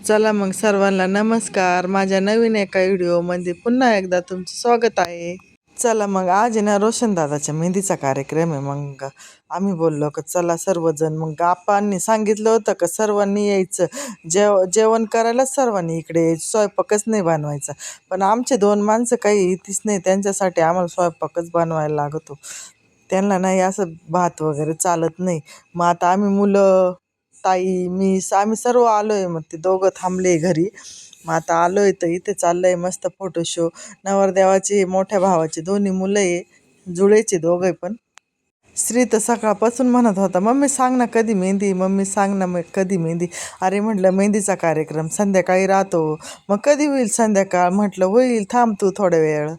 चला मग सर्वांना नमस्कार. माझ्या नवीन एका व्हिडिओमध्ये पुन्हा एकदा तुमचं स्वागत आहे. चला मग आज आहे ना रोशन दादाच्या मेहंदीचा कार्यक्रम आहे. मग आम्ही बोललो का चला सर्वजण. मग आपांनी सांगितलं होतं का सर्वांनी यायचं, जेवण करायलाच सर्वांनी इकडे यायचं, स्वयंपाकच नाही बनवायचा. पण आमचे 2 माणसं काही येतीच नाही, त्यांच्यासाठी आम्हाला स्वयंपाकच बनवायला लागतो. त्यांना नाही असं भात वगैरे चालत नाही. मग आता आम्ही मुलं, ताई, मी, आम्ही सर्व आलोय. मग ते दोघं थांबले घरी. मग आता आलोय तर इथे चाललंय मस्त फोटोशो. नवरदेवाची मोठ्या भावाची दोन्ही मुलं आहे, जुळेचे दोघे पण. श्री तर सकाळपासून म्हणत होता मम्मी सांग ना कधी मेहंदी, मम्मी सांग ना मग कधी मेहंदी. अरे म्हटलं मेहंदीचा कार्यक्रम संध्याकाळी राहतो, मग कधी होईल संध्याकाळ. म्हटलं होईल, थांब तू थोड्या वेळ.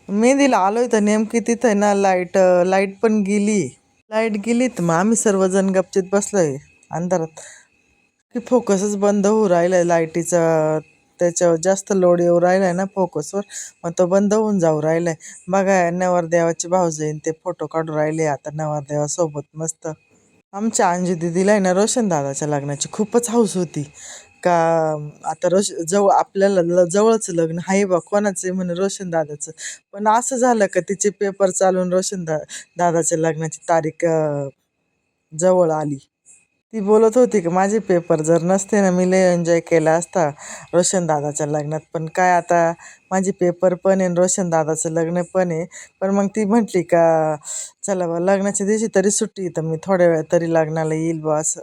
मेहंदीला आलोय तर नेमकी तिथं ना लाईट पण गेली. लाईट गेली तर मग आम्ही सर्वजण गपचित बसलोय अंधारात. की फोकसच बंद होऊ राहिलाय लाईटीचा, त्याच्यावर जास्त लोड येऊ राहिलाय ना फोकसवर, मग तो बंद होऊन जाऊ राहिलाय. बघा नवरदेवाचे भाऊजाईन ते फोटो काढून राहिले आता नवरदेवासोबत मस्त. आमच्या अंजू दिदीला आहे ना रोशन दादाच्या लग्नाची खूपच हौस होती का. आता आपल्याला जवळच लग्न आहे बा, कोणाचं आहे म्हणे रोशन दादाचं. पण असं झालं का तिचे पेपर चालून दादाच्या लग्नाची तारीख जवळ आली. ती बोलत होती की माझे पेपर जर नसते ना, मी लय एन्जॉय केला असता रोशन दादाच्या लग्नात. पण काय आता माझे पेपर पण आहे, रोशन दादाचं लग्न पण आहे. पण मग ती म्हटली का चला बा लग्नाच्या दिवशी तरी सुट्टी, तर मी थोड्या वेळ तरी लग्नाला येईल बा असं.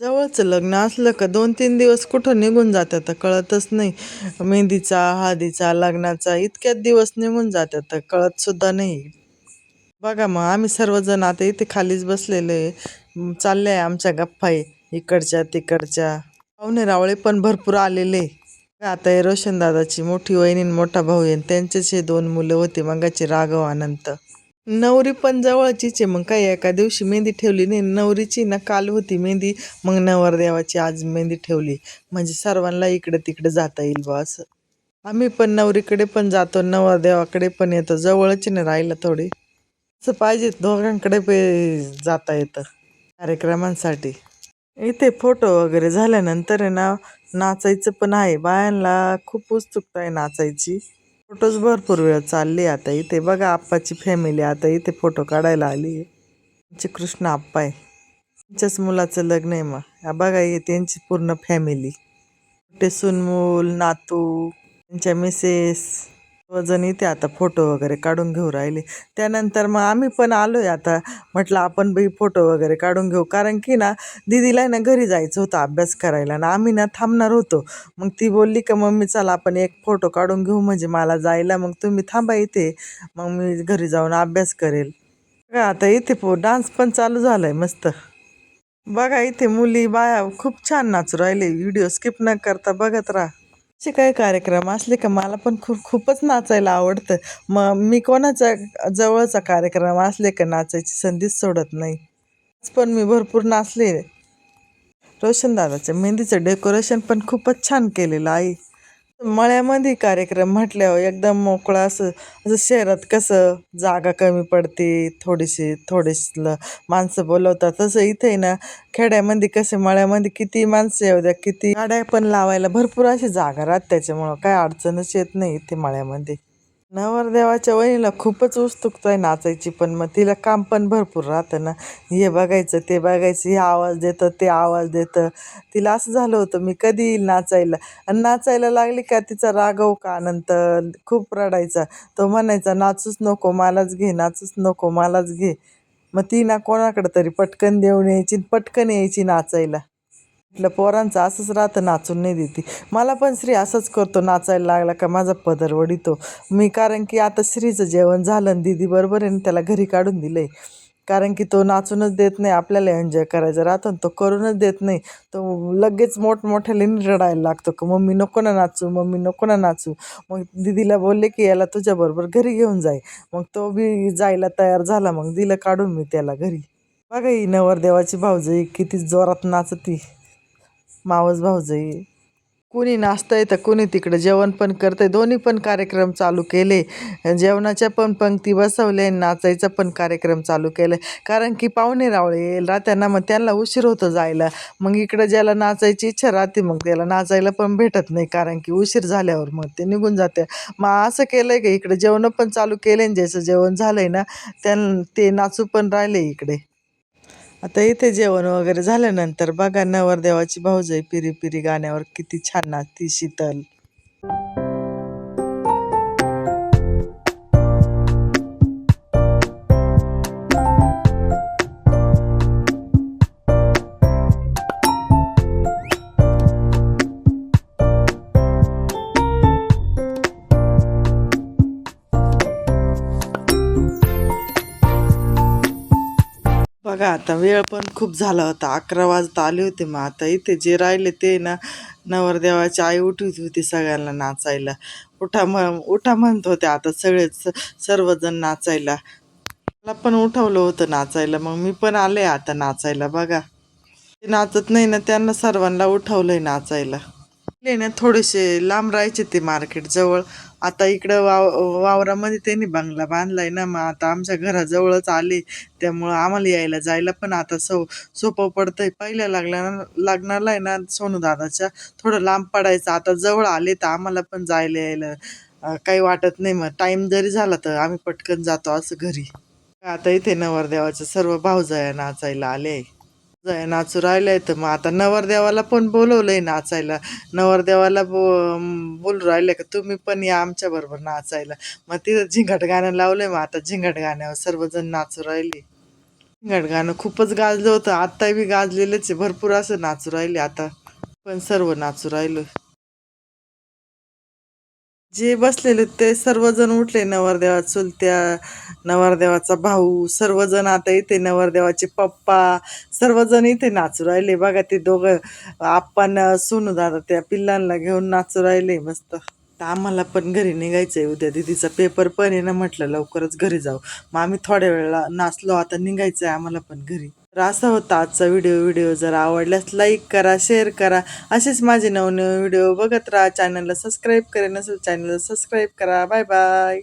जवळचं लग्न असलं का 2-3 दिवस कुठं निघून जातात तर कळतच नाही. मेहंदीचा, हळदीचा, लग्नाचा इतक्यात दिवस निघून जातात तर कळत सुद्धा नाही. बघा मग आम्ही सर्वजण आता इथे खालीच बसलेलो आहे. चालल्या आहे आमच्या गप्पा आहे इकडच्या तिकडच्या. पाहुणे रावळे पण भरपूर आलेले. आता हे रोशन दादाची मोठी वहिनी आणि मोठा भाऊ आहे, त्यांचेच हे 2 मुलं होते मगाची, राघव अनंत. नवरी पण जवळचीच आहे. मग काही एका दिवशी मेहंदी ठेवली नाही, नवरीची ना काल होती मेहंदी, मग नवरदेवाची आज मेहंदी ठेवली. म्हणजे सर्वांना इकडे तिकडे जाता येईल बा असं. आम्ही पण नवरीकडे पण जातो, नवरदेवाकडे पण येतो, जवळच नाही राहिलं थोडी. असं पाहिजे दोघांकडे जाता येतं कार्यक्रमांसाठी. इथे फोटो वगैरे झाल्यानंतर आहे ना नाचायचं पण आहे. बायांना खूप उत्सुकता आहे नाचायची. फोटोज भरपूर वेळ चालली आता इथे. बघा आप्पाची फॅमिली आता इथे फोटो काढायला आली आहे. त्यांचे कृष्ण आप्पा आहे, त्यांच्याच मुलाचं लग्न आहे. मग बघा हे त्यांची पूर्ण फॅमिली, ते सुनमूल, नातू, त्यांच्या मिसेस, वजन इथे आता फोटो वगैरे काढून घेऊ राहिले. त्यानंतर मग आम्ही पण आलोय आता. म्हटलं आपण बाई फोटो वगैरे काढून घेऊ, कारण की ना दीदीला ना घरी जायचं होतं अभ्यास करायला ना, आम्ही ना थांबणार होतो. मग ती बोलली का मम्मी चला आपण एक फोटो काढून घेऊ म्हणजे मला जायला, मग तुम्ही थांबा इथे, मग मी घरी जाऊन अभ्यास करेल. बघा आता इथे डान्स पण चालू झालाय मस्त. बघा इथे मुली बाया खूप छान नाचू राहिले. व्हिडिओ स्किप न करता बघत राहा. असे काही कार्यक्रम असले का मला पण खूपच नाचायला आवडतं. मग मी कोणाचा जवळचा कार्यक्रम असले का नाचायची संधीच सोडत नाही. पण मी भरपूर नाचले. रोशन दादाच्या मेहंदीचं डेकोरेशन पण खूपच छान केलेलं आहे. मळ्यामध्ये कार्यक्रम म्हटल्यावर एकदम मोकळा असं. असं शहरात कसं जागा कमी पडते, थोडीशी माणसं बोलवतात, तसं इथे ना खेड्यामध्ये कसे मळ्यामध्ये किती माणसं येऊ द्या, किती गाड्या पण लावायला भरपूर अशी जागा राहते, त्याच्यामुळं काय अडचणच येत नाही इथे मळ्यामध्ये. नवरदेवाच्या वहिनीला खूपच उत्सुकता आहे नाचायची, पण मग तिला काम पण भरपूर राहतं ना. हे बघायचं ते बघायचं, हे आवाज देतं ते आवाज देतं. तिला असं झालं होतं मी कधी येईल नाचायला. आणि नाचायला लागली का तिचा राघव का अनंत खूप रडायचा. तो म्हणायचा नाचूच नको मलाच घे, नाचूच नको मलाच घे. मग ती ना कोणाकडे तरी पटकन देऊन यायची, पटकन यायची नाचायला. म्हटलं पोरांचं असंच राहतं, नाचून नाही देते. मला पण श्री असंच करतो, नाचायला लागला का माझा पदर वडितो मी. कारण की आता श्रीचं जेवण झालं आणि दीदी बरोबर आहे त्याला घरी काढून दिलंय. कारण की तो नाचूनच देत नाही, आपल्याला एन्जॉय करायचं राहतं तो करूनच देत नाही. तो लगेच मोठमोठ्याने रडायला लागतो की मम्मी नको ना नाचू, मम्मी नको ना नाचू. मग दीदीला बोलले की याला तुझ्याबरोबर घरी घेऊन जाय. मग तो बी जायला तयार झाला, मग दिलं काढून मी त्याला घरी. बघा ही नवरदेवाची भाऊजाई किती जोरात नाचती, मावस भाऊजाई. कुणी नाचतंय तर कुणी तिकडे जेवण पण करतंय. दोन्ही पण कार्यक्रम चालू केले. जेवणाच्या पण पंक्ती बसवले आणि नाचायचा पण कार्यक्रम चालू केले. कारण की पाहुणे रावळे येईल राहत्यांना मग त्यांना उशीर होतो जायला. मग इकडं ज्याला नाचायची इच्छा राहते मग त्याला नाचायला पण भेटत नाही, कारण की उशीर झाल्यावर मग ते निघून जाते. मग असं केलंय की इकडे जेवण पण चालू केले आणि ज्याचं जेवण झालंय ना ते नाचू पण राहिले इकडे. आता इथे जेवण वगैरे झाल्यानंतर बघा नवरदेवाची भाऊजाई पिरी पिरी गाण्यावर किती छान नाचती शीतल. बघा आता वेळ पण खूप झाला होता, 11 वाजता आले होते. मग आता इथे जे राहिले ते ना नवरदेवाची आई उठवत होती सगळ्यांना नाचायला. उठा म्हणत होते आता सगळेच सर्वजण नाचायला. मला पण उठवलं होतं नाचायला, मग मी पण आले आता नाचायला. बघा ते नाचत नाही ना त्यांना सर्वांना उठवलंय नाचायला. पहिले ना थोडेसे लांब राहायचे ते मार्केट जवळ. आता इकडं वावरामध्ये त्यांनी बंगला बांधलाय ना, मग आता आमच्या घराजवळच आले. त्यामुळं आम्हाला यायला जायला पण आता सोपं पडतंय. पहिल्या लग्नाला आहे ना सोनू दादाच्या थोडं लांब पडायचं, आता जवळ आले तर आम्हाला पण जायला यायला काही वाटत नाही. मग टाईम जरी झाला तर आम्ही पटकन जातो असं घरी. आता इथे नवरदेवाच्या सर्व भावजया नाचायला आले. जया नाचू राहिलाय तर मग आता नवरदेवाला पण बोलवलंय नाचायला. नवरदेवाला बोलू राहिले का तुम्ही पण या आमच्या बरोबर नाचायला. मग तिथं झिंगट गाणं लावलंय, मग आता झिंगट गाण्यावर सर्वजण नाचू राहिले. झिंगट गाणं खूपच गाजलं होतं, आता बी गाजलेलंच आहे. भरपूर असं नाचू राहिले आता पण सर्व नाचू राहिलो. जे बसलेले ते सर्वजण उठले. नवरदेवा चुलत्या, नवरदेवाचा भाऊ, सर्वजण आता इथे नवरदेवाचे पप्पा सर्वजण इथे नाचू राहिले. बघा ते दोघं आपण सोनू दादा त्या पिल्लांना घेऊन नाचू राहिले मस्त. तर आम्हाला पण घरी निघायचंय, उद्या दिदीचा पेपर पण आहे ना, म्हटलं लवकरच घरी जाऊ. मग आम्ही थोड्या वेळेला नाचलो, आता निघायचंय आम्हाला पण घरी. तर असा होता आजचा व्हिडिओ जर आवडल्यास लाईक करा, शेअर करा. असेच माझे नवनवीन व्हिडिओ बघत राहा. चॅनलला सबस्क्राईब करा नसेल चॅनलला सबस्क्राईब करा. Bye bye.